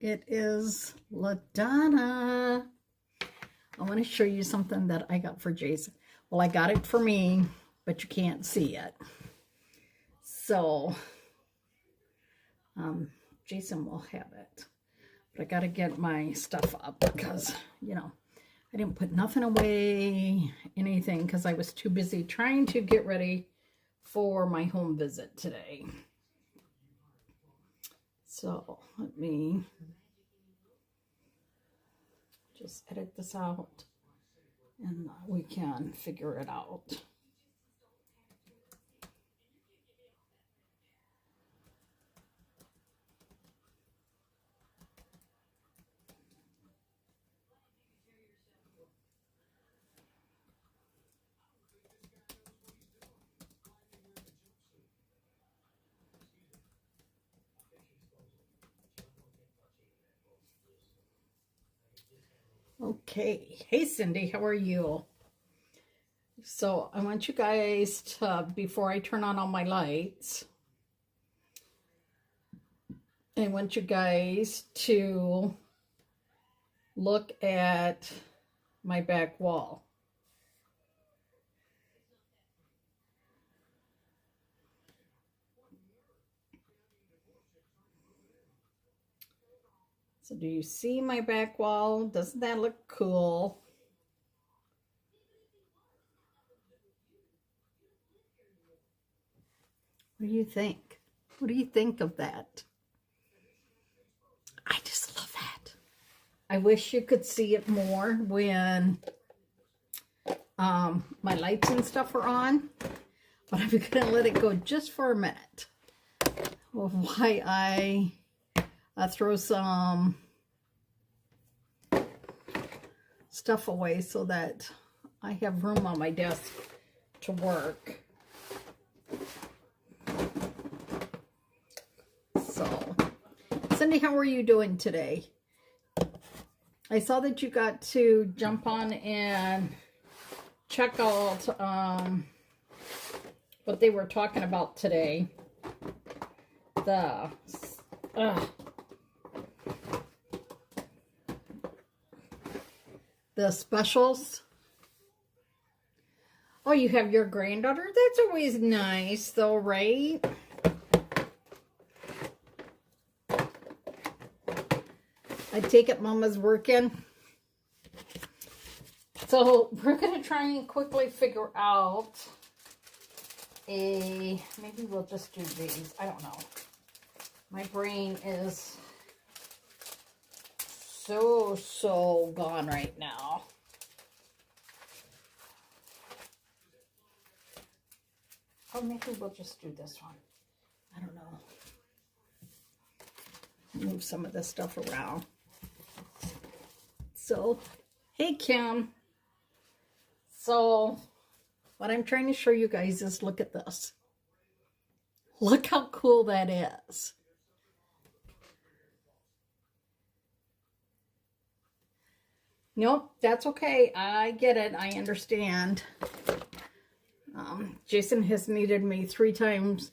It is LaDonna. I want to show you something that I got for Jason. Well, I got it for me, but you can't see it. So, Jason will have it. But I got to get my stuff up because, you know, I didn't put nothing away, anything, because I was too busy trying to get ready for my home visit today. So, let me just edit this out and we can figure it out. Okay, hey Cindy, how are you? So I want you guys to, before I turn on all my lights, I want you guys to look at my back wall. So do you see my back wall? Doesn't that look cool? What do you think? What do you think of that? I just love that. I wish you could see it more when my lights and stuff are on, but I'm gonna let it go just for a minute. Well, why I throw some stuff away so that I have room on my desk to work. So, Cindy, how are you doing today? I saw that you got to jump on and check out what they were talking about today. The specials. Oh, you have your granddaughter? That's always nice though, right? I take it Mama's working. So we're going to try and quickly figure out maybe we'll just do these. I don't know. My brain is so gone right now. Or maybe we'll just do this one. I don't know. Move some of this stuff around. So, hey Kim. So, what I'm trying to show you guys is look at this. Look how cool that is. Nope, that's okay. I get it. I understand. Jason has needed me 3 times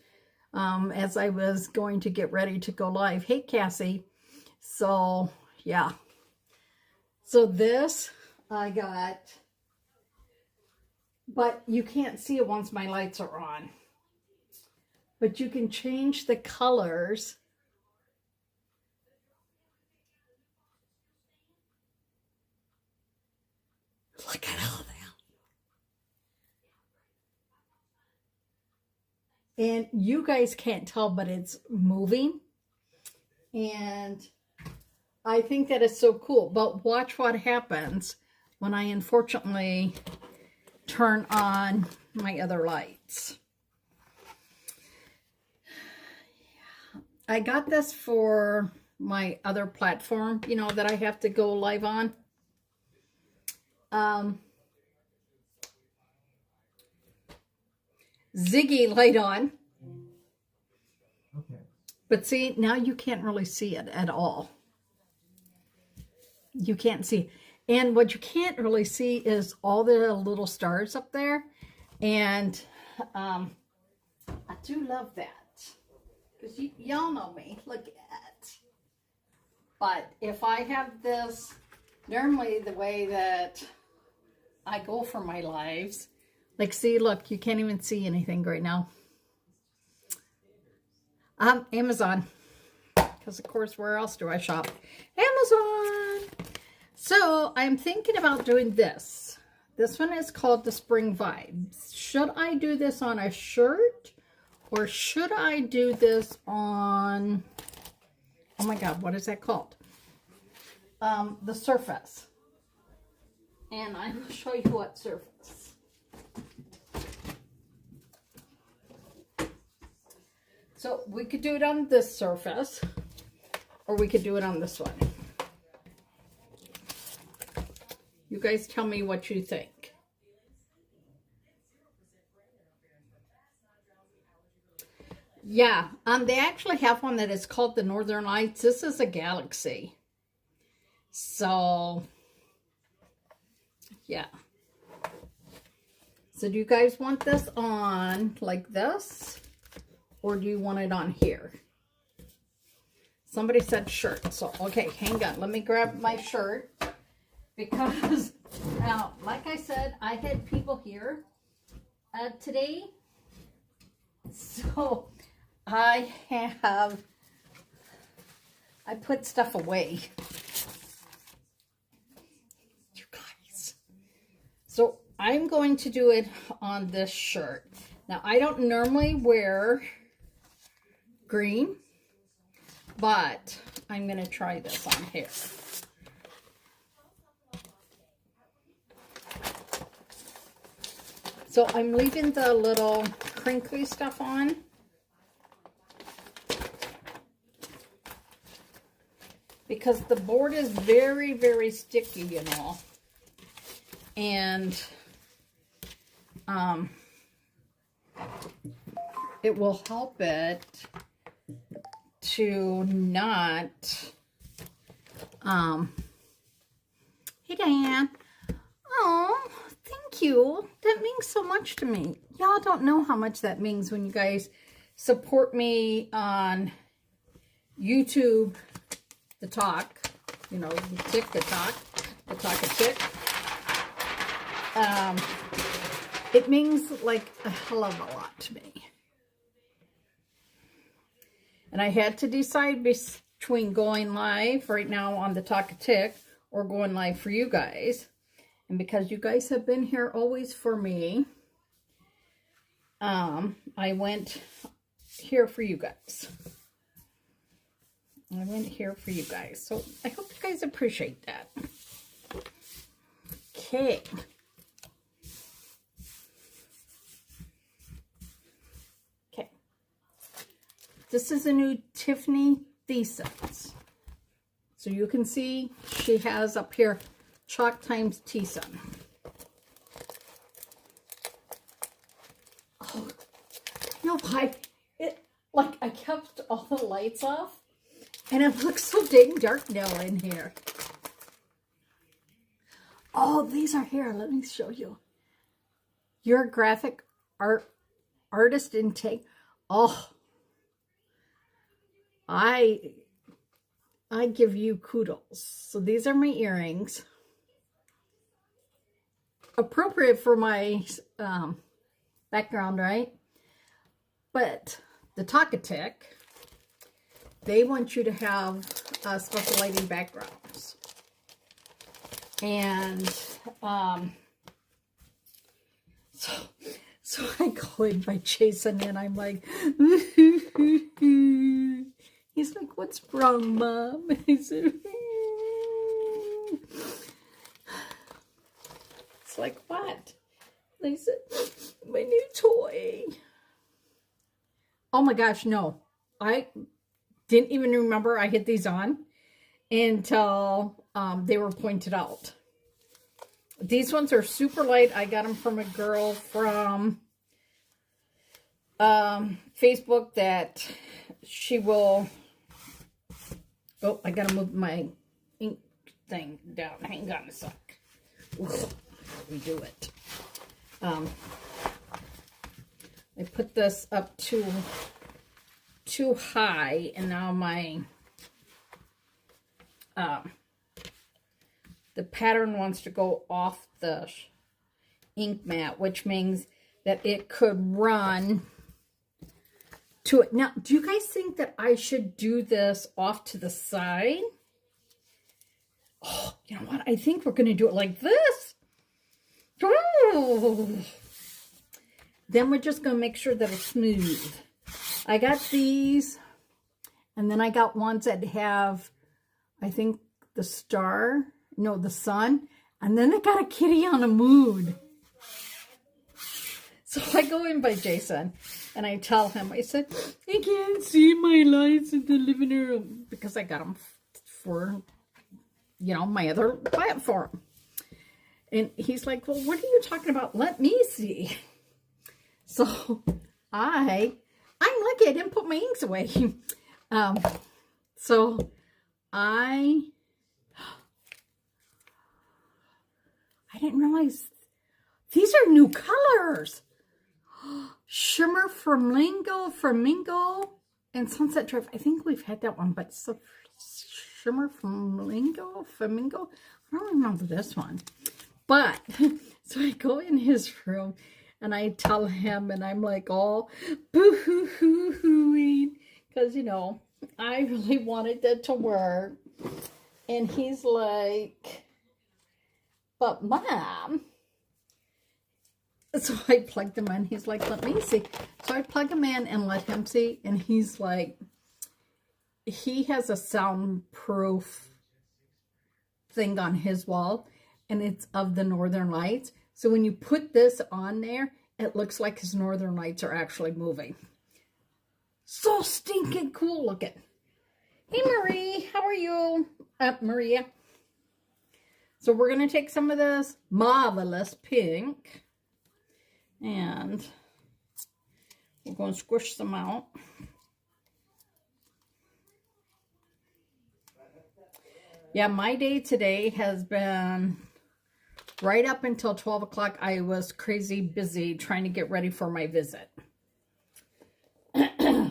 as I was going to get ready to go live. Hey, Cassie. So, yeah. So this I got, but you can't see it once my lights are on. But you can change the colors. Look at all that. And you guys can't tell, but it's moving. And I think that is so cool. But watch what happens when I unfortunately turn on my other lights. I got this for my other platform, you know, that I have to go live on. Ziggy light on. Okay. But see, now you can't really see it at all. You can't see. And what you can't really see is all the little stars up there. And I do love that. Because y'all know me. Look at. But if I have this, normally the way that I go for my lives, like see, look, you can't even see anything right now. Amazon, because of course, where else do I shop? Amazon. So I'm thinking about doing this. This one is called the Spring Vibes. Should I do this on a shirt, or should I do this on, oh my God, what is that called? The surface. And I will show you what surface. So we could do it on this surface, or we could do it on this one. You guys tell me what you think. Yeah, they actually have one that is called the Northern Lights. This is a galaxy. So, yeah. So do you guys want this on like this? Or do you want it on here? Somebody said shirt. So, okay, hang on. Let me grab my shirt. Because, like I said, I had people here today. So, I put stuff away. You guys. So, I'm going to do it on this shirt. Now, I don't normally wear green, but I'm going to try this on here. So I'm leaving the little crinkly stuff on. Because the board is very, very sticky, you know. And it will help it to not, hey Diane. Oh, thank you. That means so much to me. Y'all don't know how much that means when you guys support me on YouTube, the talk, you know, the tick, the talk a tick. It means like a hell of a lot to me. And I had to decide between going live right now on the Talk a Tick or going live for you guys. And because you guys have been here always for me, I went here for you guys. I went here for you guys. So I hope you guys appreciate that. Okay. Okay. This is a new Tiffany Thesis. So you can see she has up here Chalk times T-Sun. Oh, no, I kept all the lights off, and it looks so dang dark now in here. Oh, these are here. Let me show you. Your graphic artist intake. Oh, I give you kudos. So these are my earrings. Appropriate for my background, right? But the Talkatic, they want you to have special lighting backgrounds. And so I go in by Jason and I'm like, he's like, what's wrong, Mom? I said, it's like, what? They said, my new toy. Oh my gosh, no. I didn't even remember I had these on until they were pointed out. These ones are super light. I got them from a girl from Facebook that she will... Oh, I gotta move my ink thing down. Hang on a sec. We do it. I put this up too high, and now my the pattern wants to go off the ink mat, which means that it could run to it. Now, do you guys think that I should do this off to the side? Oh, you know what? I think we're going to do it like this. Oh. Then we're just going to make sure that it's smooth. I got these, and then I got ones that have, I think, the star, no, the sun, and then I got a kitty on a mood. So I go in by Jason, and I tell him, I said, I can't see my lights in the living room, because I got them for, you know, my other platform. And he's like, well, what are you talking about? Let me see. So I'm lucky I didn't put my inks away. So I didn't realize these are new colors. Shimmer Flamingo, and Sunset Drive. I think we've had that one, but so Shimmer Flamingo. I don't remember this one. But so I go in his room and I tell him, and I'm like all boo-hoo-hoo-hooing, because, you know, I really wanted that to work. And he's like, but Mom. So I plugged him in. He's like, let me see. So I plug him in and let him see. And he's like, he has a soundproof thing on his wall, and it's of the Northern Lights. So when you put this on there, it looks like his Northern Lights are actually moving. So stinking cool looking. Hey, Marie, how are you? Maria. So we're going to take some of this marvelous pink, and we're going to squish some out. Yeah, my day today has been, right up until 12 o'clock, I was crazy busy trying to get ready for my visit. I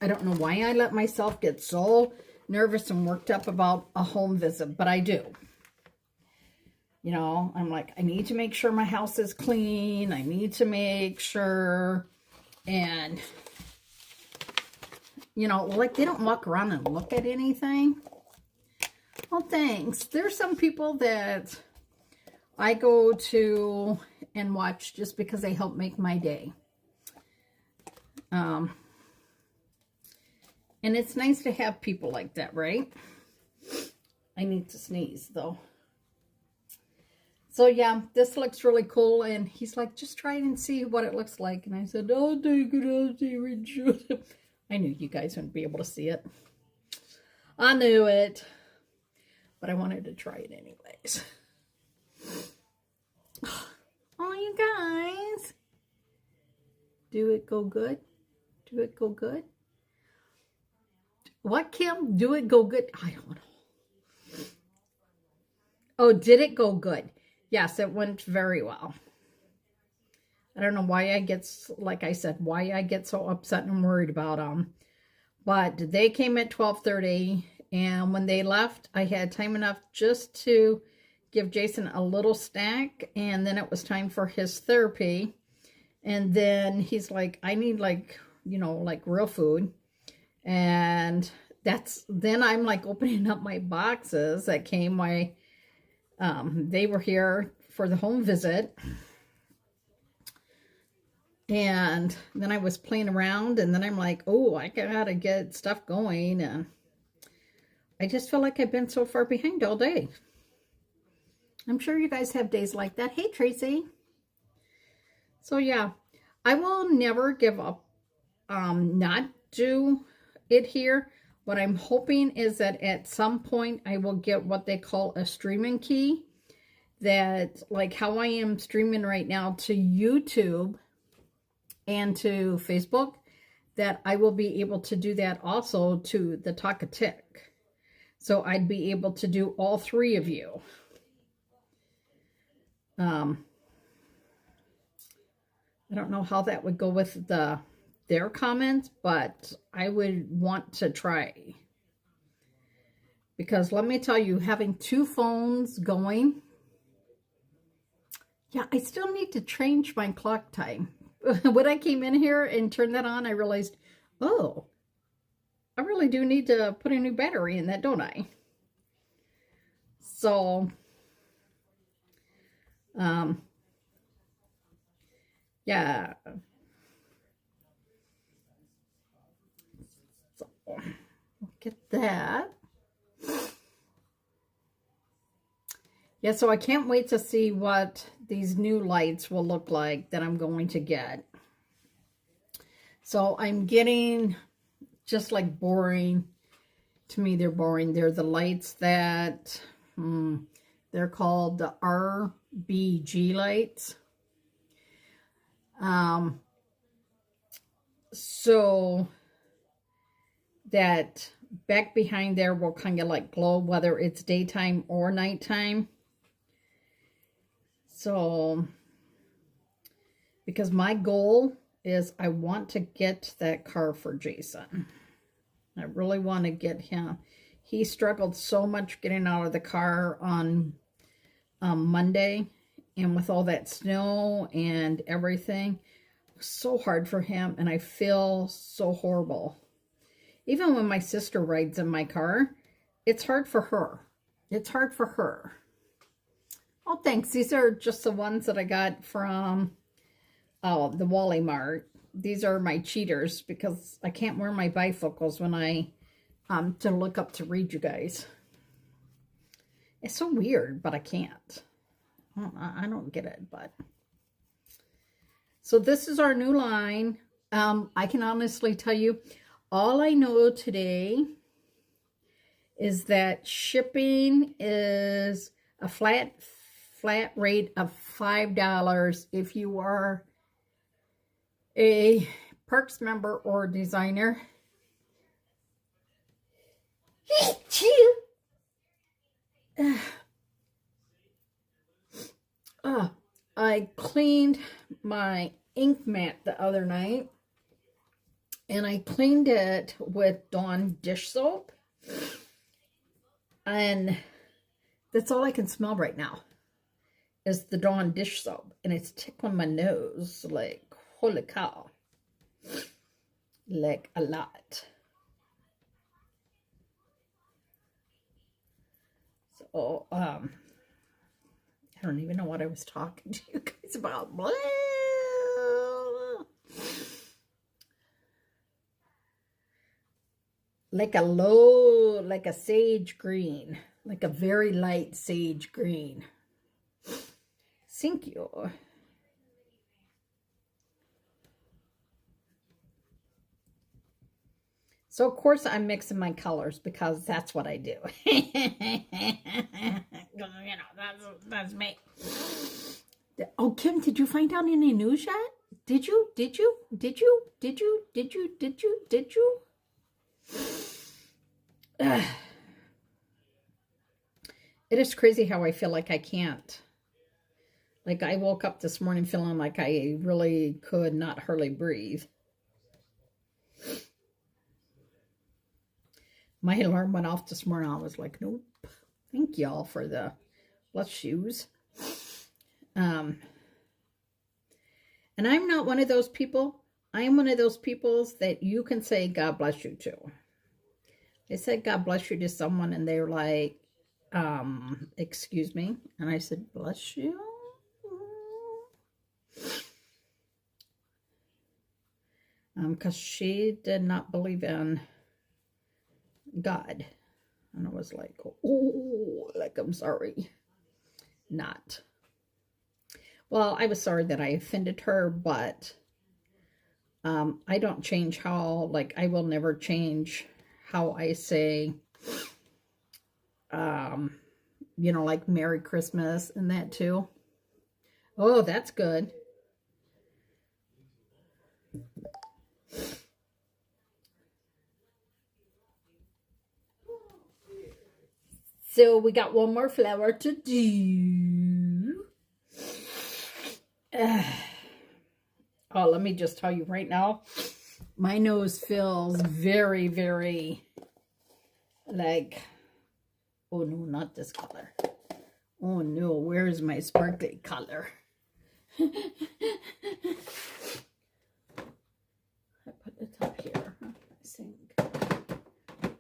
don't know why I let myself get so nervous and worked up about a home visit, but I do. You know, I'm like, I need to make sure my house is clean. I need to make sure, and, you know, like they don't walk around and look at anything. Well, thanks. There's some people that I go to and watch just because they help make my day. And it's nice to have people like that, right? I need to sneeze, though. So, yeah, this looks really cool. And he's like, just try it and see what it looks like. And I said, I'll take it, I'll see it. I knew you guys wouldn't be able to see it. I knew it. But I wanted to try it anyways. Oh, you guys. Do it go good? Do it go good? What, Kim? Do it go good? I don't know. Oh, did it go good? Yes, it went very well. I don't know why I get, like I said, why I get so upset and worried about them. But they came at 12:30. And when they left, I had time enough just to give Jason a little snack. And then it was time for his therapy. And then he's like, I need, like, you know, like real food. And then I'm like opening up my boxes that came. They were here for the home visit. And then I was playing around. And then I'm like, oh, I gotta get stuff going. And I just feel like I've been so far behind all day. I'm sure you guys have days like that. Hey, Tracy. So, yeah, I will never give up, not do it here. What I'm hoping is that at some point I will get what they call a streaming key. That, like how I am streaming right now to YouTube and to Facebook, that I will be able to do that also to the Talk-a-Tick. So I'd be able to do all three of you. I don't know how that would go with their comments, but I would want to try. Because let me tell you, having two phones going, yeah, I still need to change my clock time. When I came in here and turned that on, I realized, oh, I really do need to put a new battery in that, don't I? So, yeah. So, get that. Yeah, so I can't wait to see what these new lights will look like that I'm going to get. So I'm getting just like boring. To me, they're boring. They're the lights that, they're called the RBG lights. So that back behind there will kind of like glow, whether it's daytime or nighttime. So, because my goal is I want to get that car for Jason. I really want to get him. He struggled so much getting out of the car on Monday. And with all that snow and everything, it was so hard for him. And I feel so horrible. Even when my sister rides in my car, it's hard for her. It's hard for her. Oh, thanks. These are just the ones that I got from the Wally Mart. These are my cheaters because I can't wear my bifocals when I to look up to read you guys. It's so weird, but I can't. I don't get it, but. So this is our new line. I can honestly tell you, all I know today is that shipping is a flat rate of $5 if you are a Perks member or designer. I cleaned my ink mat the other night, and I cleaned it with Dawn dish soap, and that's all I can smell right now is the Dawn dish soap, and it's tickling my nose like, holy cow, like a lot. So, I don't even know what I was talking to you guys about. Blah. Like a sage green, like a very light sage green. Thank you. So, of course, I'm mixing my colors because that's what I do. That's me. Oh, Kim, did you find out any news yet? Did you? It is crazy how I feel like I can't. Like, I woke up this morning feeling like I really could not hardly breathe. My alarm went off this morning. I was like, nope. Thank y'all for the bless shoes. And I'm not one of those people. I am one of those people that you can say God bless you to. I said God bless you to someone, and they're like, excuse me. And I said, bless you. Because she did not believe in God. And I was like, oh, like, I'm sorry. Not. Well, I was sorry that I offended her, but I don't change how, like, I will never change how I say, you know, like Merry Christmas and that too. Oh, that's good. So we got one more flower to do. Oh, let me just tell you right now, my nose feels very, very, like, Oh no, not this color. Oh no, where is my sparkly color? I put it up here, I think.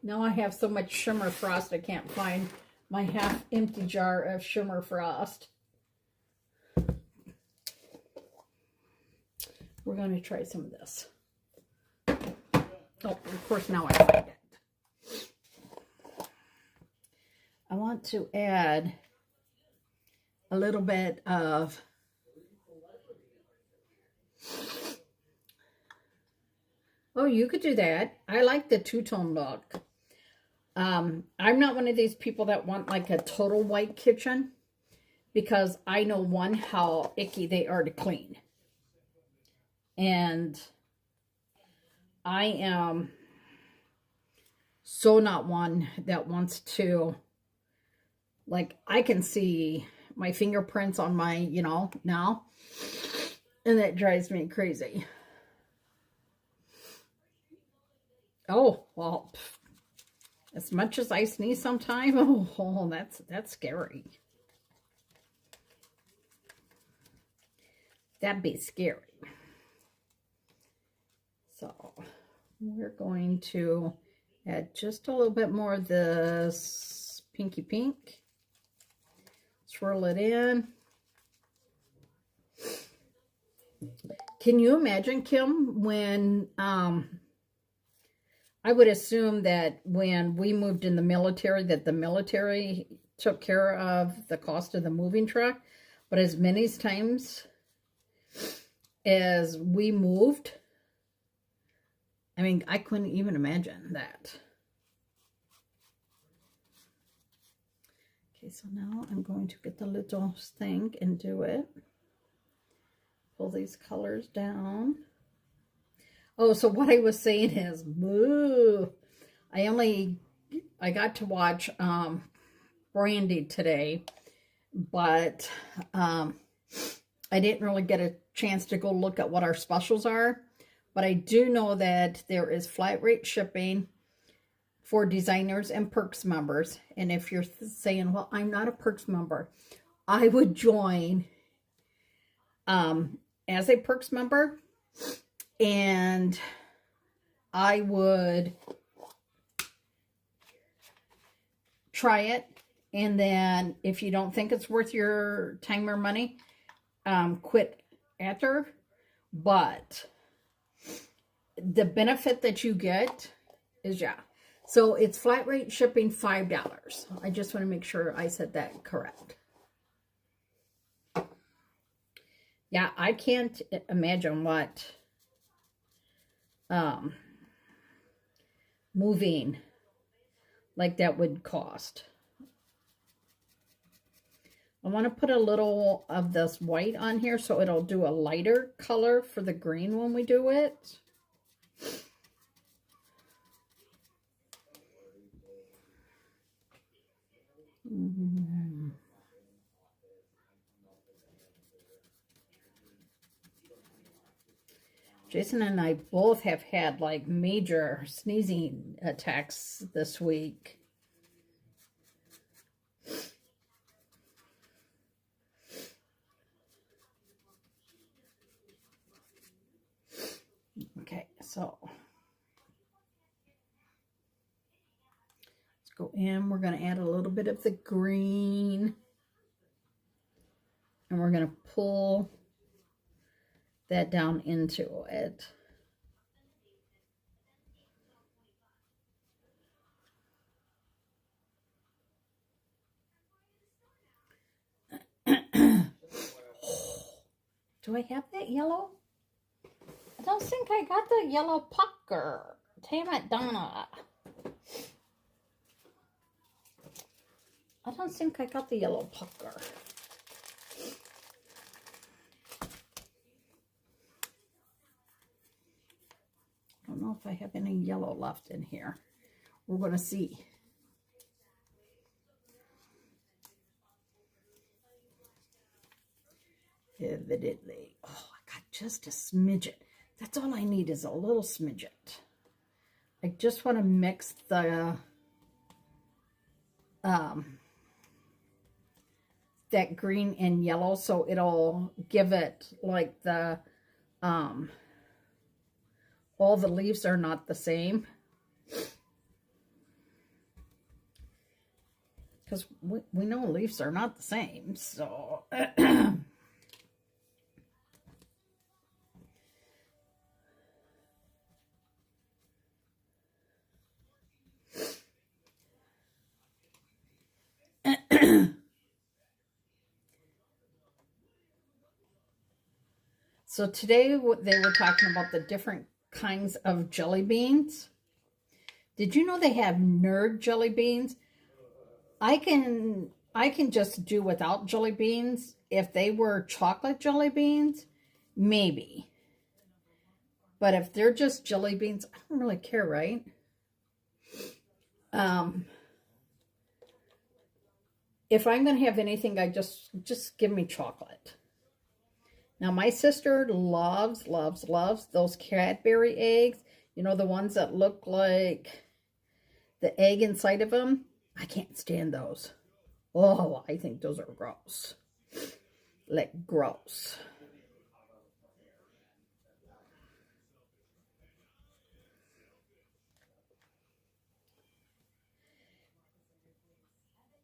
Now I have so much Shimmer Frost I can't find my half empty jar of Shimmer Frost. We're going to try some of this. Oh, of course, now I find it. I want to add a little bit of oh, you could do that. I like the two-tone look. I'm not one of these people that want like a total white kitchen because I know, one, how icky they are to clean. And I am so not one that wants to, like, I can see my fingerprints on my, you know, now, and that drives me crazy. Oh, well, as much as I sneeze sometime, oh, that's scary. That'd be scary. So we're going to add just a little bit more of this pinky pink. Swirl it in. Can you imagine, Kim, when I would assume that when we moved in the military, that the military took care of the cost of the moving truck. But as many times as we moved, I mean, I couldn't even imagine that. Okay, so now I'm going to get the little thing and do it. Pull these colors down. Oh, so what I was saying is, boo. I got to watch Brandy today, but I didn't really get a chance to go look at what our specials are. But I do know that there is flat rate shipping for designers and Perks members. And if you're saying, well, I'm not a Perks member, I would join as a Perks member. And I would try it. And then if you don't think it's worth your time or money, quit after. But the benefit that you get is, yeah. So it's flat rate shipping, $5. I just want to make sure I said that correct. Yeah, I can't imagine what moving like that would cost. I want to put a little of this white on here so it'll do a lighter color for the green when we do it. Jason and I both have had like major sneezing attacks this week. Okay, so let's go in. We're going to add a little bit of the green. And we're going to pull that down into it. Do I have that yellow? I don't think I got the yellow pucker. Damn it, Donna. I don't think I got the yellow pucker. I don't know if I have any yellow left in here. We're going to see. Evidently. Oh, I got just a smidget. That's all I need is a little smidget. I just want to mix the um, that green and yellow, so it'll give it like the, all the leaves are not the same. Because we know leaves are not the same, so. So today they were talking about the different kinds of jelly beans. Did you know they have nerd jelly beans? I can just do without jelly beans. If they were chocolate jelly beans, maybe. But if they're just jelly beans, I don't really care, right? If I'm going to have anything, I just give me chocolate. Now, my sister loves those Cadbury eggs. You know, the ones that look like the egg inside of them. I can't stand those. Oh, I think those are gross. Like, gross.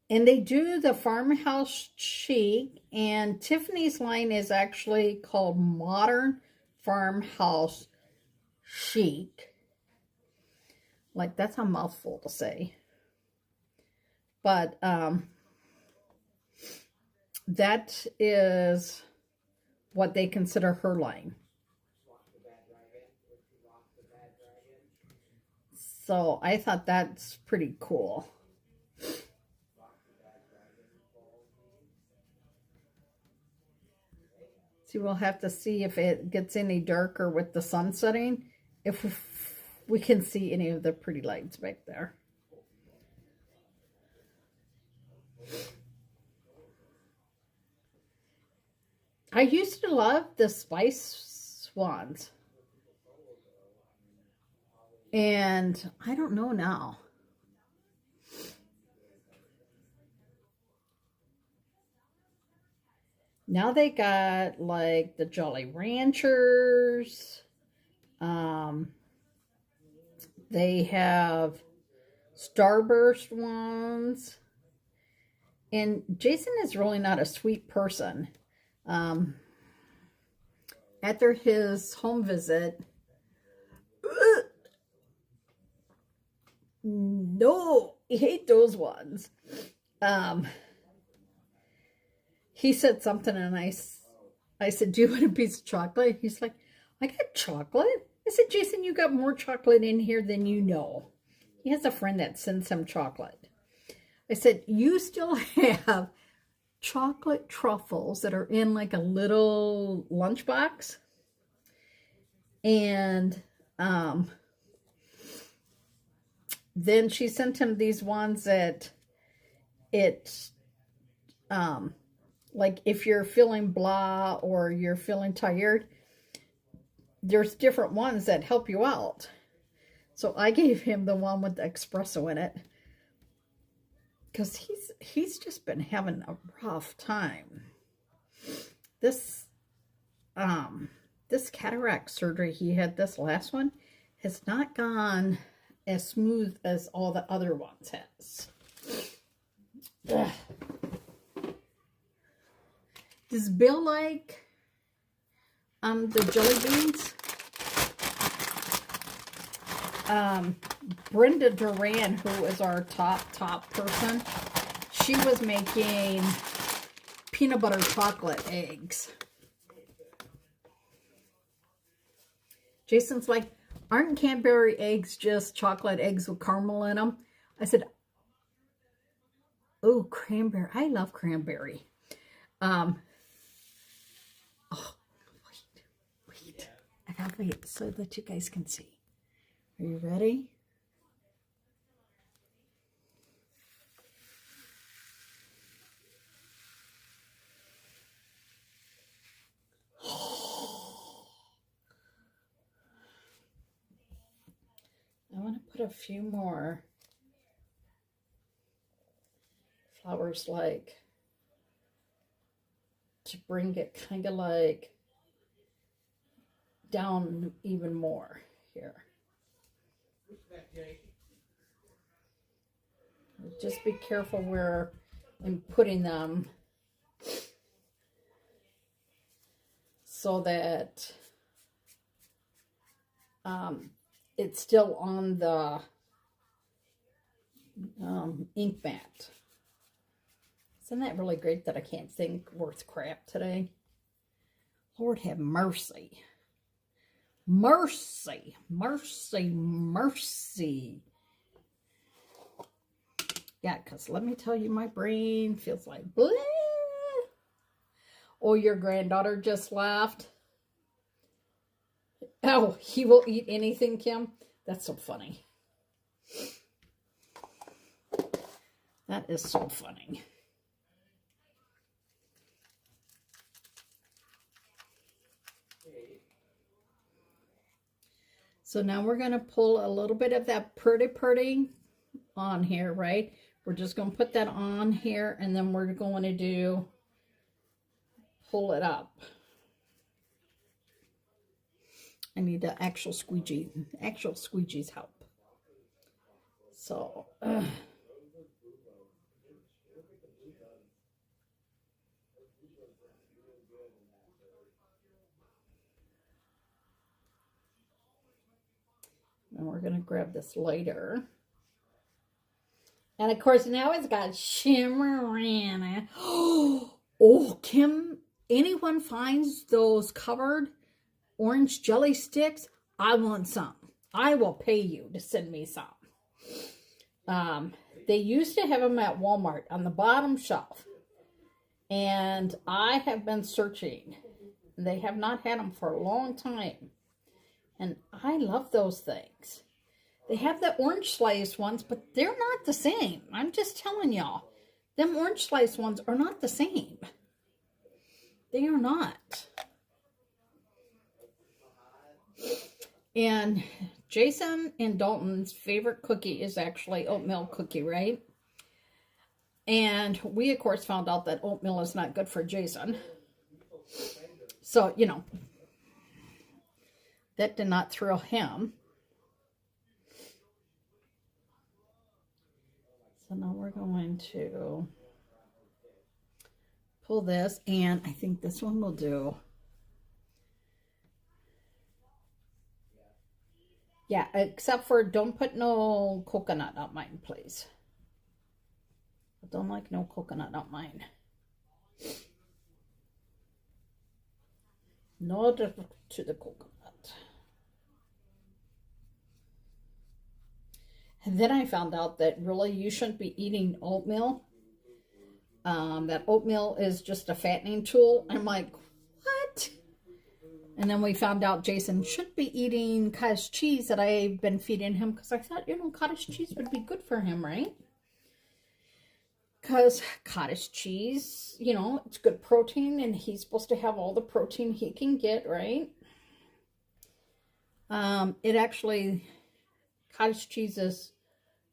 And they do the farmhouse chic, and Tiffany's line is actually called Modern Farmhouse Chic. Like, that's a mouthful to say. But that is what they consider her line. So I thought that's pretty cool. See, we'll have to see if it gets any darker with the sun setting, if we can see any of the pretty lights back there. I used to love the spice swans. And I don't know now. Now they got like the Jolly Ranchers. They have Starburst ones. And Jason is really not a sweet person. After his home visit, no, he hate those ones. He said something, and I said, "Do you want a piece of chocolate?" He's like, "I got chocolate." I said, "Jason, you got more chocolate in here than you know." He has a friend that sends him chocolate. I said, "You still have chocolate truffles that are in like a little lunchbox." And then she sent him these ones that like if you're feeling blah or you're feeling tired, there's different ones that help you out. So I gave him the one with the espresso in it, because he's just been having a rough time. This cataract surgery he had, this last one, has not gone as smooth as all the other ones has. Ugh. Does Bill like the jelly beans? Brenda Duran, who is our top person, she was making peanut butter chocolate eggs. Jason's like, "Aren't Cadbury eggs just chocolate eggs with caramel in them?" I said, "Oh, cranberry. I love cranberry." Oh, wait. I gotta wait so that you guys can see. Are you ready? I want to put a few more. flowers like to bring it kind of like down even more here. Just be careful where I'm putting them so that it's still on the ink mat. Isn't that really great that I can't think worth crap today? Lord have mercy. Mercy, mercy, mercy. Yeah, because let me tell you, my brain feels like bleh. Oh, your granddaughter just laughed. Oh, he will eat anything, Kim? That's so funny. That is so funny. So now we're going to pull a little bit of that pretty on here, right? We're just going to put that on here, and then we're going to pull it up. I need the actual squeegee's help. So, and we're going to grab this lighter. And of course, now it's got shimmer in it. Oh, Kim, anyone finds those covered orange jelly sticks? I want some. I will pay you to send me some. They used to have them at Walmart on the bottom shelf. And I have been searching. They have not had them for a long time. And I love those things. They have the orange slice ones, but they're not the same. I'm just telling y'all. Them orange slice ones are not the same. They are not. And Jason and Dalton's favorite cookie is actually oatmeal cookie, right? And we, of course, found out that oatmeal is not good for Jason. So, you know, that did not thrill him. So now we're going to pull this, and I think this one will do. Yeah, except for don't put no coconut on mine, please. I don't like no coconut on mine. No to the coconut. And then I found out that really you shouldn't be eating oatmeal. That oatmeal is just a fattening tool. I'm like, what? And then we found out Jason should be eating cottage cheese that I've been feeding him because I thought, you know, cottage cheese would be good for him, right? Because cottage cheese, you know, it's good protein and he's supposed to have all the protein he can get, right? It actually, cottage cheese is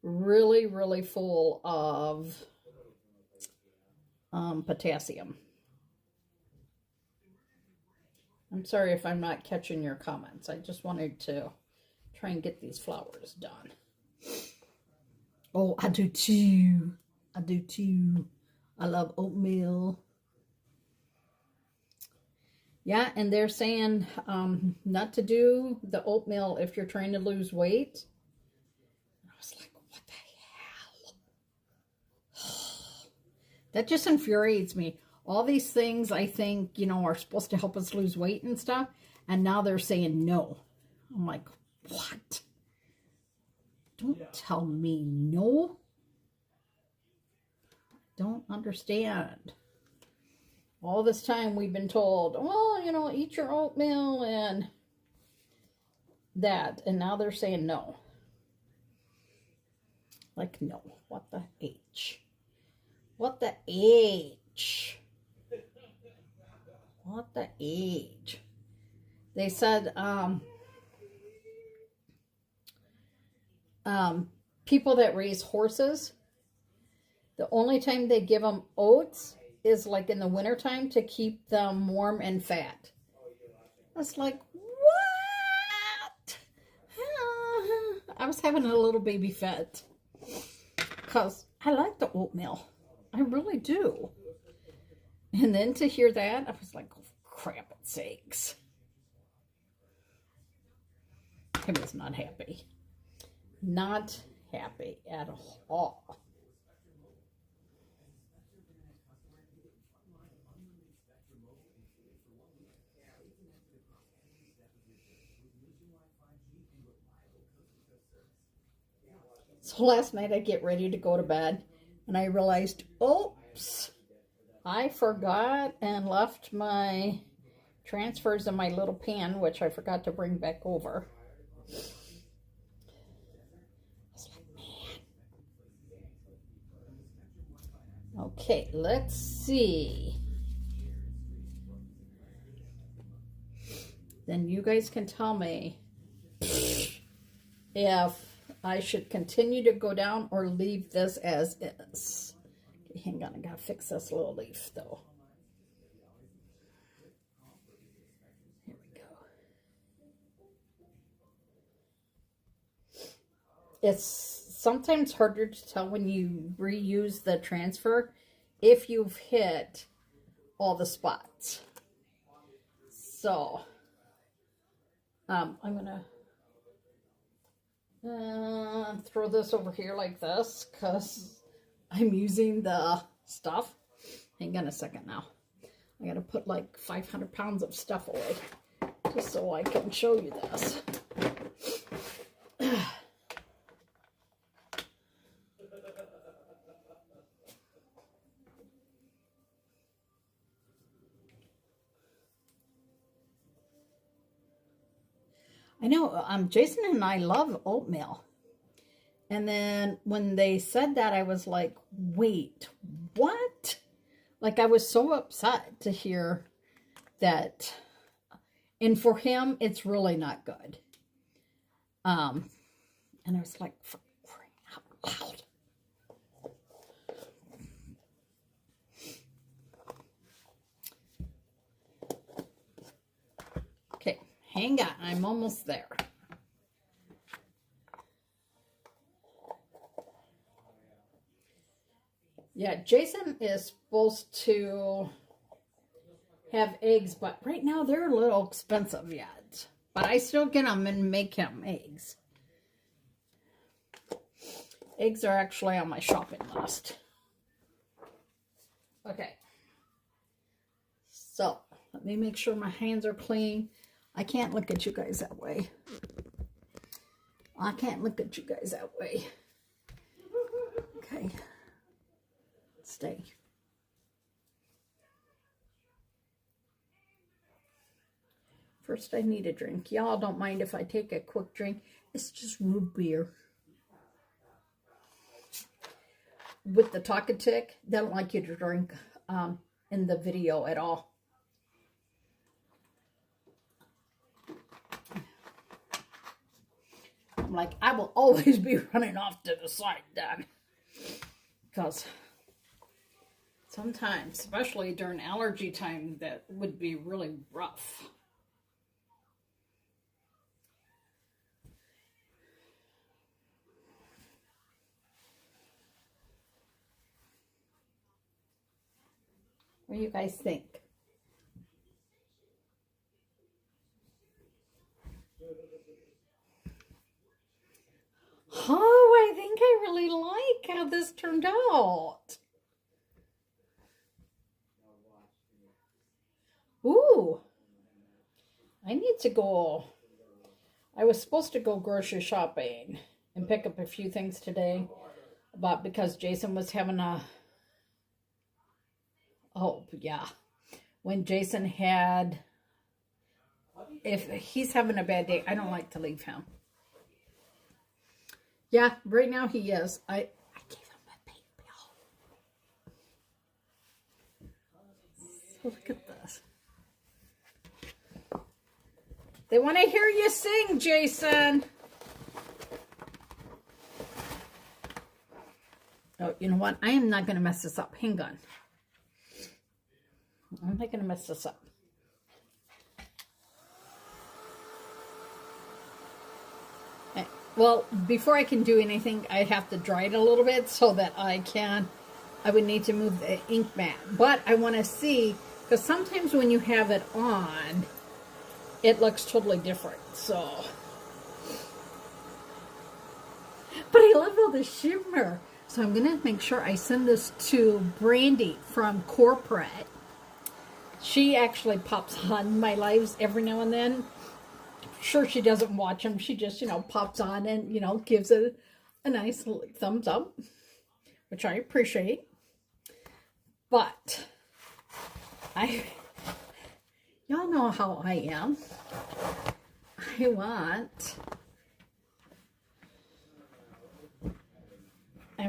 really, really full of potassium. I'm sorry if I'm not catching your comments. I just wanted to try and get these flowers done. Oh, I do too. I do too. I love oatmeal. Yeah, and they're saying not to do the oatmeal if you're trying to lose weight. I was like, what the hell? That just infuriates me. All these things I think, you know, are supposed to help us lose weight and stuff. And now they're saying no. I'm like, what? Don't tell me no. Don't understand. All this time we've been told, well, you know, eat your oatmeal and that. And now they're saying no. Like, no. What the H? What the H? What the H? They said, people that raise horses, The only time they give them oats is like in the wintertime to keep them warm and fat. I was like, what? I was having a little baby fit because I like the oatmeal. I really do. And then to hear that, I was like, oh, crap it sakes. I was not happy. Not happy at all. So last night I get ready to go to bed and I realized, oops, I forgot and left my transfers in my little pan, which I forgot to bring back over. I was like, man. Okay, let's see. Then you guys can tell me if I should continue to go down or leave this as is. Okay, hang on, I gotta fix this little leaf though. Here we go. It's sometimes harder to tell when you reuse the transfer if you've hit all the spots. So, I'm gonna throw this over here like this because I'm using the stuff. Hang on a second now. I gotta put like 500 pounds of stuff away just so I can show you this. I know, Jason and I love oatmeal. And then when they said that, I was like, wait, what? Like, I was so upset to hear that. And for him, it's really not good. And I was like, for crying out loud. Okay, hang on. I'm almost there. Yeah, Jason is supposed to have eggs, but right now they're a little expensive yet. But I still get them and make him eggs. Eggs are actually on my shopping list. Okay. So, let me make sure my hands are clean. I can't look at you guys that way. I can't look at you guys that way. Okay. Stay. First, I need a drink. Y'all don't mind if I take a quick drink. It's just root beer. With the talking tick, they don't like you to drink in the video at all. I'm like, I will always be running off to the side then. Because sometimes, especially during allergy time, that would be really rough. What do you guys think? Oh, I think I really like how this turned out. Ooh, I need to go. I was supposed to go grocery shopping and pick up a few things today, but because Jason was having a, oh yeah, when Jason had, if he's having a bad day, I don't like to leave him. Yeah, right now he is. I gave him a baby. So look at this. They want to hear you sing, Jason. Oh, So, you know what? I am not going to mess this up. Hang on. I'm not going to mess this up. Well, before I can do anything, I have to dry it a little bit so that I would need to move the ink mat. But I want to see, because sometimes when you have it on, it looks totally different. So, but I love all the shimmer. So I'm going to make sure I send this to Brandy from Corporate. She actually pops on my lives every now and then. Sure, she doesn't watch them. She just, pops on and, gives it a nice thumbs up, which I appreciate. But y'all know how I am. I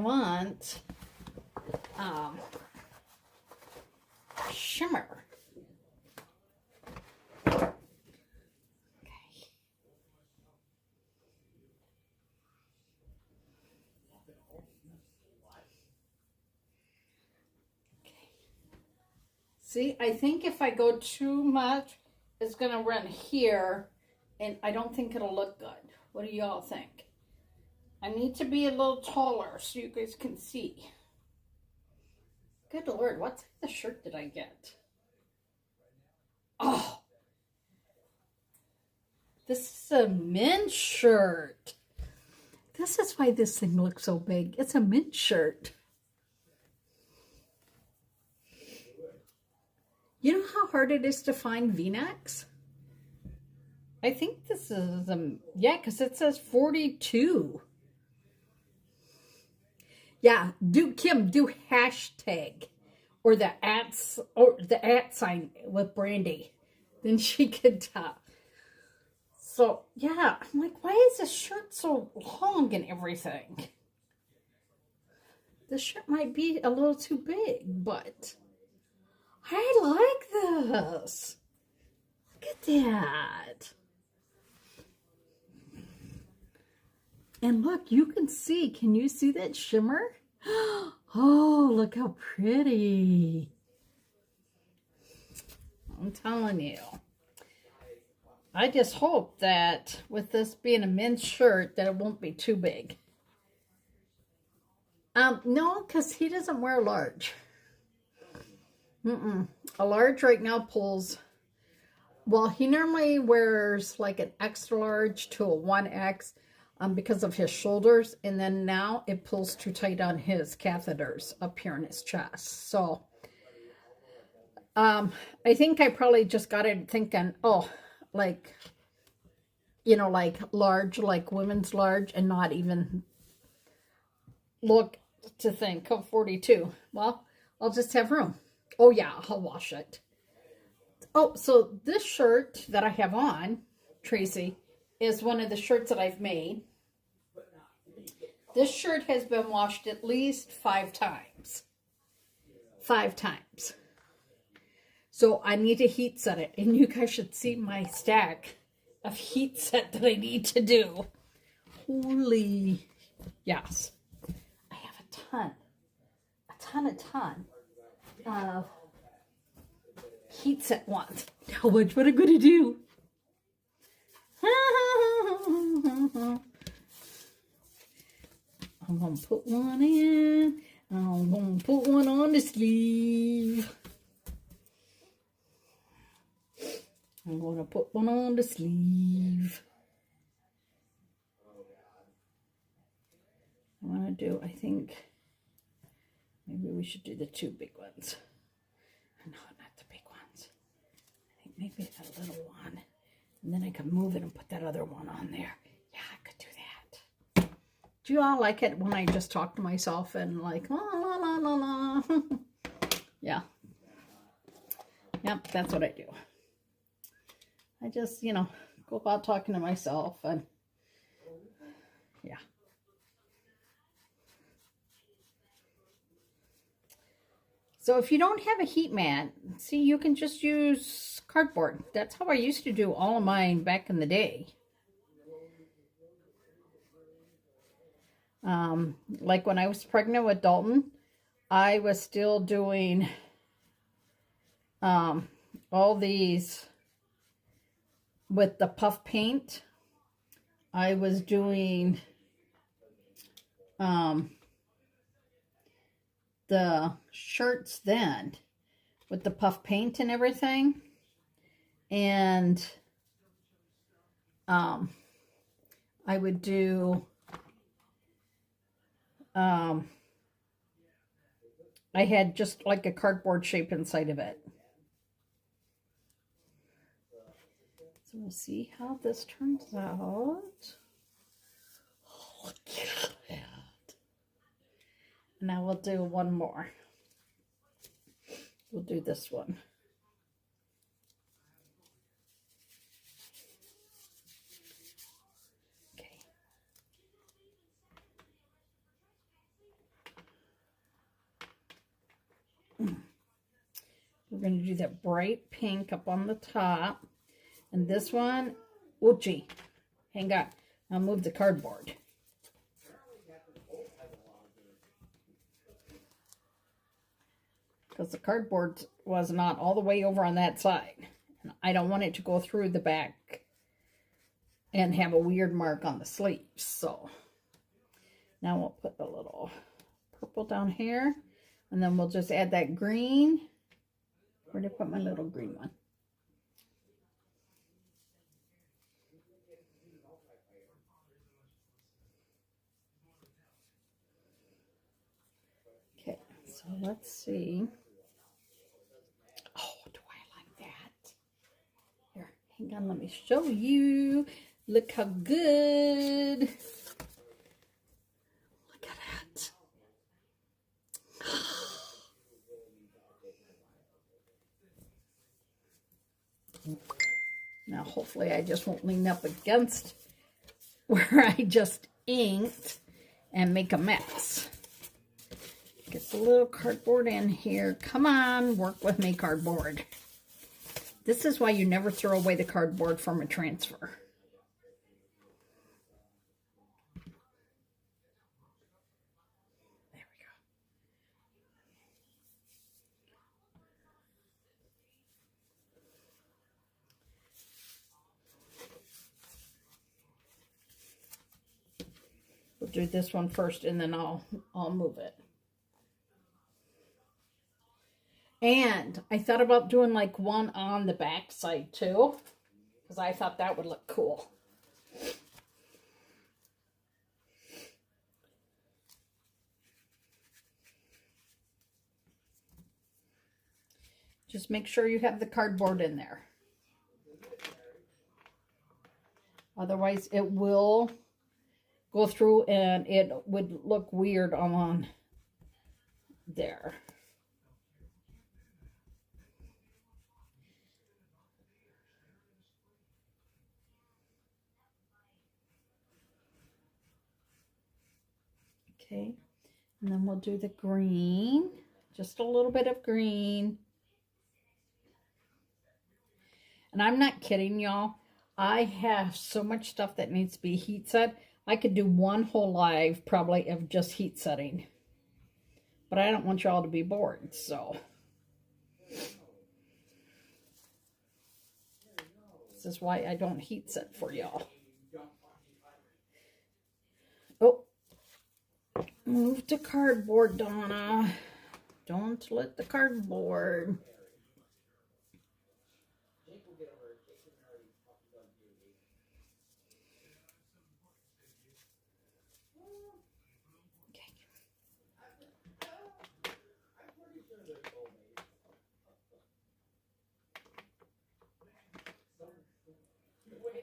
want shimmer. See, I think if I go too much, it's going to run here, and I don't think it'll look good. What do y'all think? I need to be a little taller so you guys can see. Good Lord, what type of shirt did I get? Oh, this is a men's shirt. This is why this thing looks so big. It's a men's shirt. You know how hard it is to find V-necks? I think this is, yeah, because it says 42. Yeah, do hashtag or the at sign with Brandy. Then she could tell. So, yeah, I'm like, why is this shirt so long and everything? This shirt might be a little too big, but I like this. Look at that. And look, you can see, can you see that shimmer? Oh, look how pretty. I'm telling you. I just hope that with this being a men's shirt that it won't be too big. No, because he doesn't wear large. A large right now pulls, well, he normally wears like an extra large to a 1X because of his shoulders, and then now it pulls too tight on his catheters up here in his chest. So I think I probably just got it thinking, oh, like, like large, like women's large, and not even look to think of 42. Well, I'll just have room. Oh yeah, I'll wash it. Oh, so this shirt that I have on, Tracy, is one of the shirts that I've made. This shirt has been washed at least 5 times. 5 times. So I need to heat set it. And you guys should see my stack of heat set that I need to do. Holy, yes. I have a ton of heat set ones. Now watch what I'm going to do. I'm going to put one in. I'm going to put one on the sleeve. I'm going to put one on the sleeve. I want to do, I think, maybe we should do the 2 big ones. No, not the big ones. I think maybe that little one. And then I can move it and put that other one on there. Yeah, I could do that. Do you all like it when I just talk to myself and like, la, la, la, la, la. Yeah. Yep, that's what I do. I just, go about talking to myself and, yeah. So if you don't have a heat mat, see, you can just use cardboard. That's how I used to do all of mine back in the day. Like when I was pregnant with Dalton, I was still doing all these with the puff paint. I was doing the shirts then with the puff paint and everything. And I would do I had just like a cardboard shape inside of it. So we'll see how this turns out. Oh, look at that. Now we'll do one more. We'll do this one. Okay. We're going to do that bright pink up on the top. And this one, oh gee, hang on. I'll move the cardboard. Because the cardboard was not all the way over on that side. And I don't want it to go through the back and have a weird mark on the sleeves. So now we'll put a little purple down here. And then we'll just add that green. Where did I put my little green one? Okay, so let's see. Oh, do I like that? Here, hang on, let me show you. Look how good. Look at that. Now, hopefully I just won't lean up against where I just inked and make a mess. Get the little cardboard in here. Come on, work with me, cardboard. This is why you never throw away the cardboard from a transfer. There we go. We'll do this one first and then I'll move it. And I thought about doing like one on the back side too, because I thought that would look cool. Just make sure you have the cardboard in there. Otherwise it will go through and it would look weird on there. Okay, and then we'll do the green, just a little bit of green. And I'm not kidding, y'all. I have so much stuff that needs to be heat set. I could do one whole live probably of just heat setting. But I don't want y'all to be bored, so. This is why I don't heat set for y'all. Oh. Move to cardboard, Donna. Don't let the cardboard.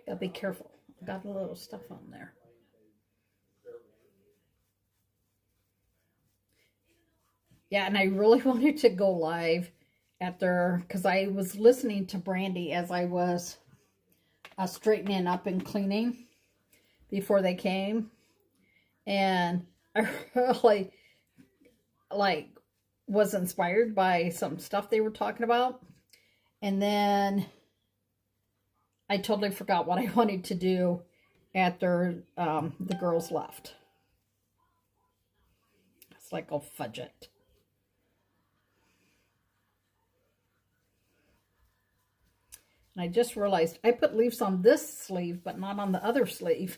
Gotta be careful. I got a little stuff on there. Yeah, and I really wanted to go live after, because I was listening to Brandy as I was straightening up and cleaning before they came. And I really, was inspired by some stuff they were talking about. And then I totally forgot what I wanted to do after the girls left. It's like, oh, fudge it. And I just realized I put leaves on this sleeve, but not on the other sleeve.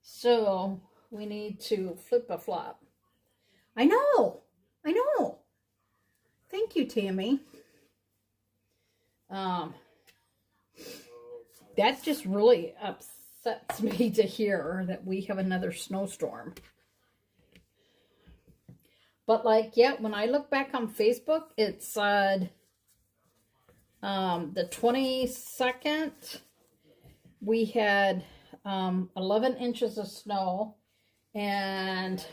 So we need to flip a flop. I know. Thank you, Tammy. That just really upsets me to hear that we have another snowstorm. But like, yeah, when I look back on Facebook, it said the 22nd, we had 11 inches of snow, and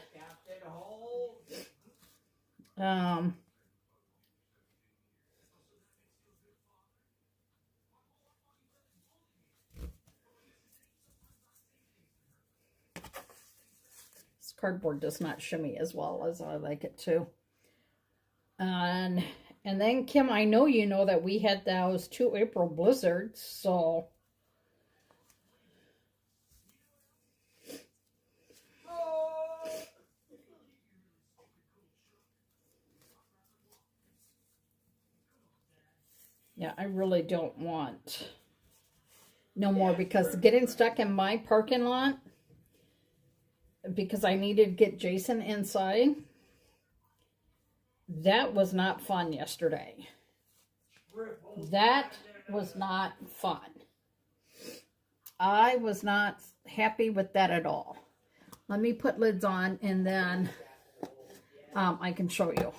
this cardboard does not shimmy as well as I like it to. And then, Kim, I know you know that we had those 2 April blizzards, so yeah, I really don't want no more, because getting stuck in my parking lot because I needed to get Jason inside, that was not fun yesterday. That was not fun. I was not happy with that at all. Let me put lids on, and then I can show you.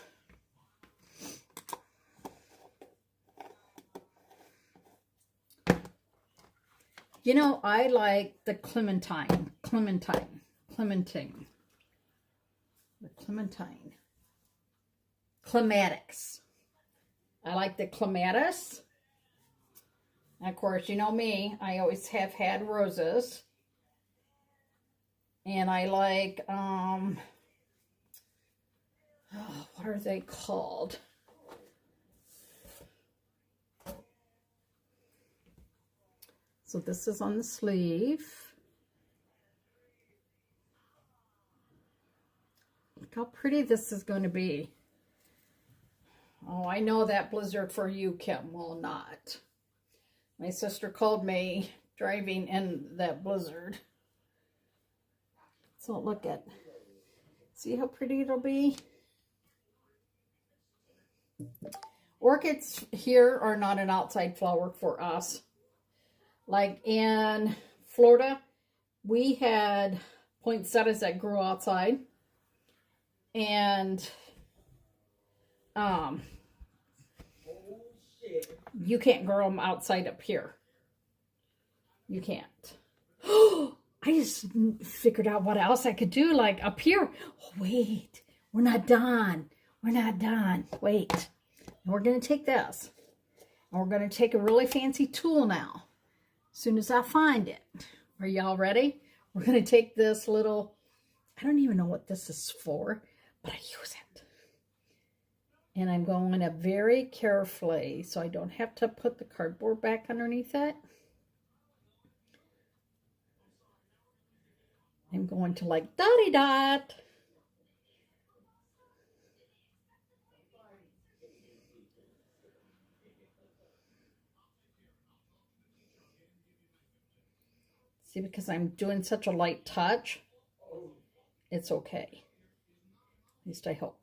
You know, I like the Clementine. Clematics. I like the Clematis. And of course, you know me, I always have had roses. And I like, what are they called? So this is on the sleeve. Look how pretty this is going to be. Oh, I know that blizzard for you, Kim, will not. My sister called me driving in that blizzard. So look at, see how pretty it'll be? Orchids here are not an outside flower for us. Like in Florida, we had poinsettias that grew outside. And you can't grow them outside up here. You can't. Oh, I just figured out what else I could do, like up here. Oh, wait, we're not done. We're not done. Wait. And we're going to take this. And we're going to take a really fancy tool now. As soon as I find it. Are y'all ready? We're going to take this little, I don't even know what this is for, but I use it. And I'm going to very carefully, so I don't have to put the cardboard back underneath it. I'm going to like dotty dot. See, because I'm doing such a light touch, it's okay. At least I hope.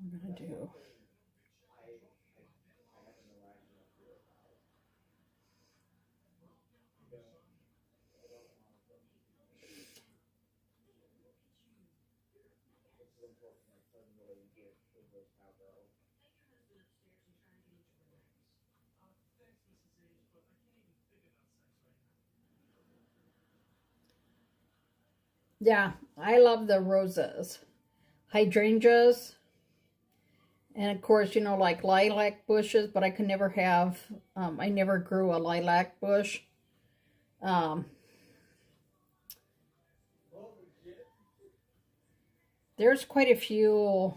I'm going to do. Yeah, I love the roses. Hydrangeas. And of course, you know, like lilac bushes, but I could never have, I never grew a lilac bush. There's quite a few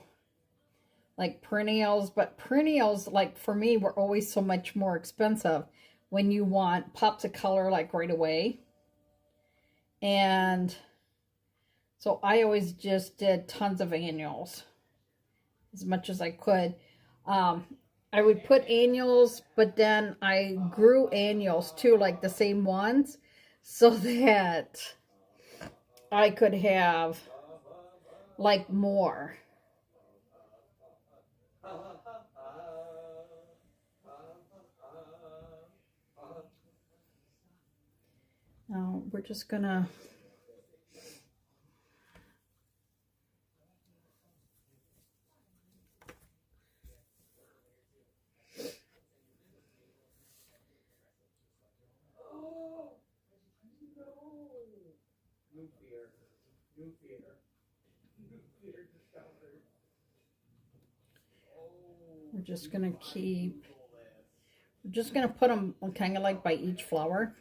like perennials, but perennials, like for me, were always so much more expensive when you want pops of color like right away. And so I always just did tons of annuals as much as I could. I would put annuals, but then I grew annuals too, like the same ones, so that I could have like more. Now we're just gonna we're just gonna keep, we're just gonna put them kind of like by each flower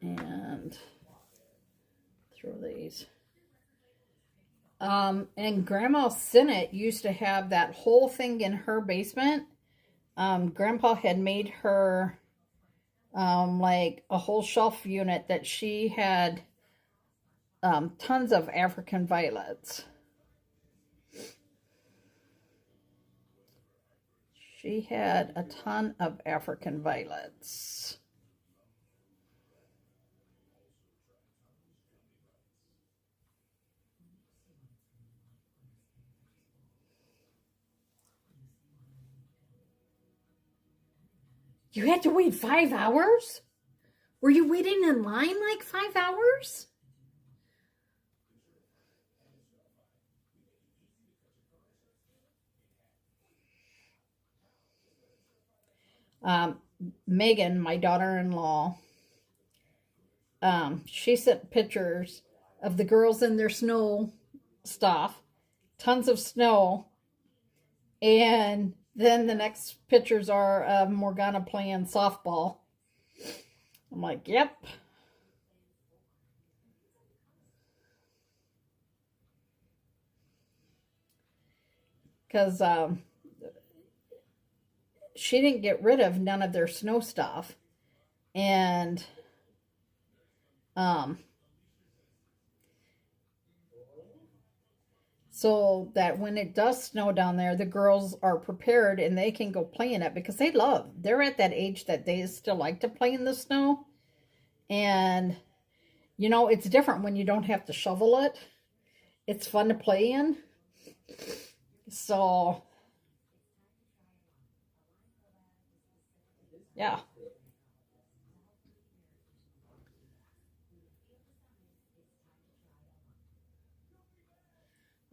and throw these. And Grandma Sinnott used to have that whole thing in her basement. Grandpa had made her like a whole shelf unit that she had tons of African violets. She had a ton of African violets. You had to wait 5 hours? Were you waiting in line like 5 hours? Megan, my daughter-in-law, she sent pictures of the girls in their snow stuff, tons of snow, and then the next pictures are of Morgana playing softball. I'm like, yep. Because she didn't get rid of none of their snow stuff. And so that when it does snow down there, the girls are prepared and they can go play in it because they're at that age that they still like to play in the snow. And, you know, it's different when you don't have to shovel it. It's fun to play in. So, yeah.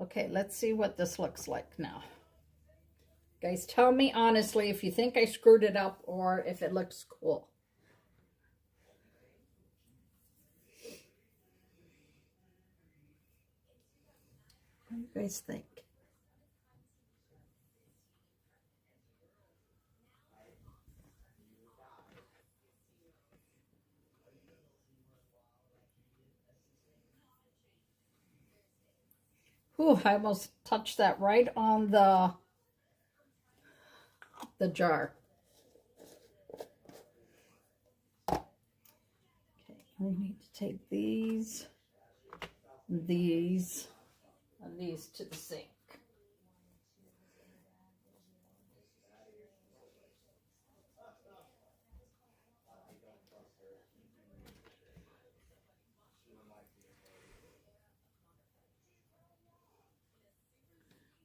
Okay, let's see what this looks like now. Guys, tell me honestly if you think I screwed it up or if it looks cool. What do you guys think? Ooh, I almost touched that right on the jar. Okay, we need to take these, and these to the sink.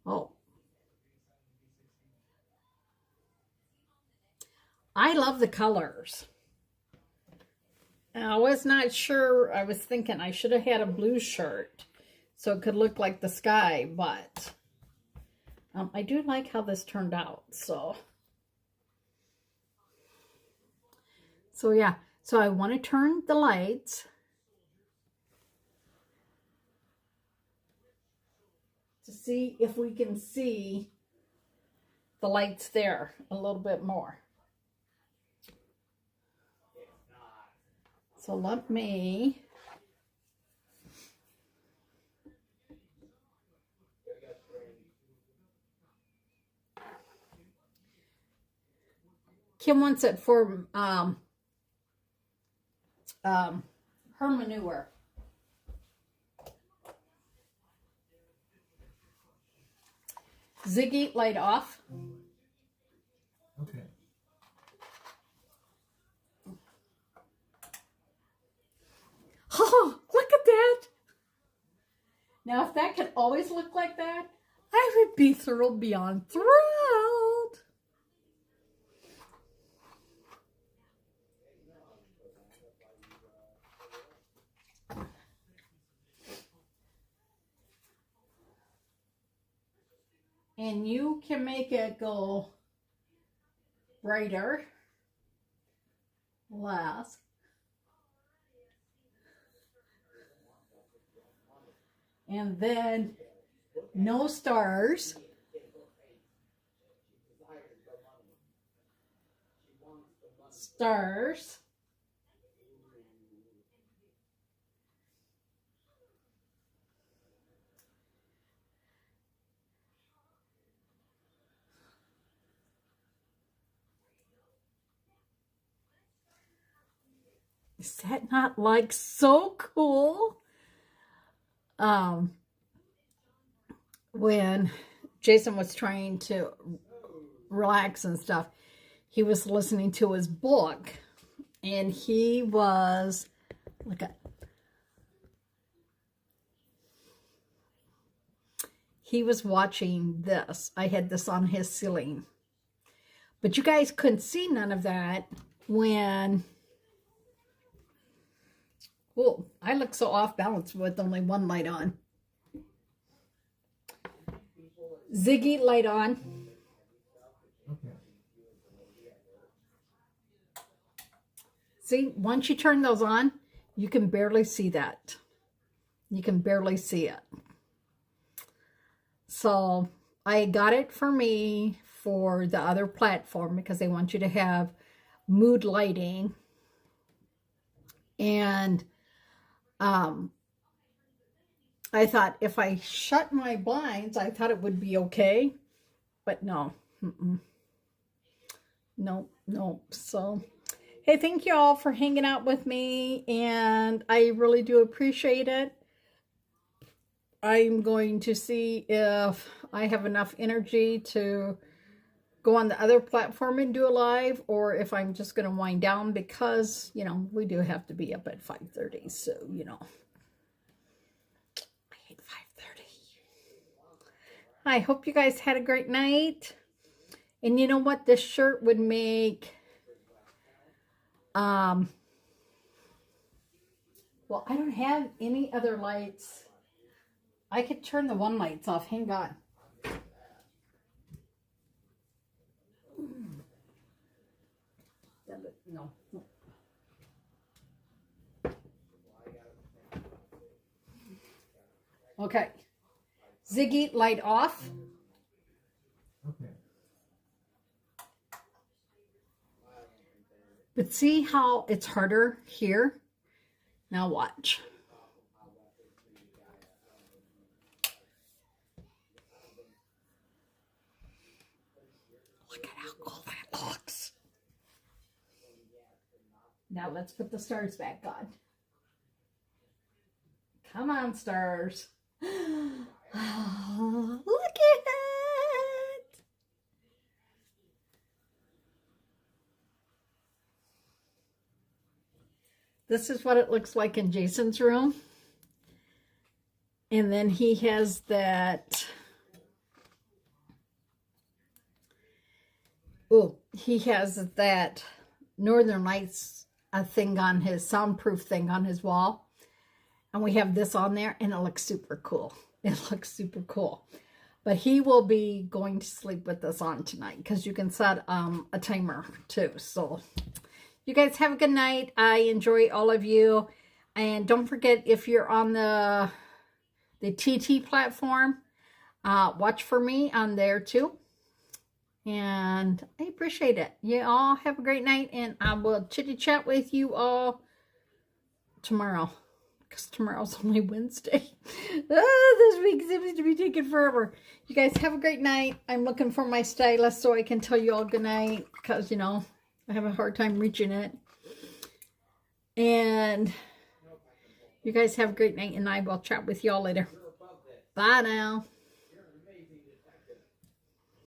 Oh. I love the colors. I was not sure. I was thinking I should have had a blue shirt so it could look like the sky, but I do like how this turned out. So yeah. So I want to turn the lights to see if we can see the lights there a little bit more. So let me Kim wants it for her manure. Ziggy, light off. Okay. Oh, look at that. Now, if that could always look like that, I would be thrilled beyond thrilled. And you can make it go brighter, less. And then no stars. Stars. Is that not like so cool? When Jason was trying to relax and stuff, he was listening to his book, and he was, look at, he was watching this. I had this on his ceiling, but you guys couldn't see none of that when, oh, I look so off balance with only one light on. Ziggy, light on. Okay. See, once you turn those on, you can barely see that. You can barely see it. So I got it for me for the other platform because they want you to have mood lighting. And I thought if I shut my blinds, I thought it would be okay. But no. Nope. So, hey, thank you all for hanging out with me. And I really do appreciate it. I'm going to see if I have enough energy to go on the other platform and do a live, or if I'm just going to wind down because, you know, we do have to be up at 5:30. So, you know, I hate 5:30. I hope you guys had a great night. And you know what? This shirt would make, well, I don't have any other lights. I could turn the one lights off. Hang on. No. Okay. Ziggy, light off. Okay. But see how it's harder here? Now watch. Look at how cool that looks. Now let's put the stars back on. Come on, stars. Oh, look at it. This is what it looks like in Jason's room. And then he has that, oh, he has that Northern Lights thing on his soundproof thing on his wall. And we have this on there, and it looks super cool. It looks super cool. But he will be going to sleep with this on tonight because you can set a timer too. So you guys have a good night. I enjoy all of you. And don't forget, if you're on the TT platform, watch for me on there too. And I appreciate it. You all have a great night, and I will chitty chat with you all tomorrow, because tomorrow's only Wednesday. This week seems to be taking forever. You guys have a great night. I'm looking for my stylus so I can tell you all good night, because, you know, I have a hard time reaching it. And You guys have a great night, and I will chat with y'all later. Bye now.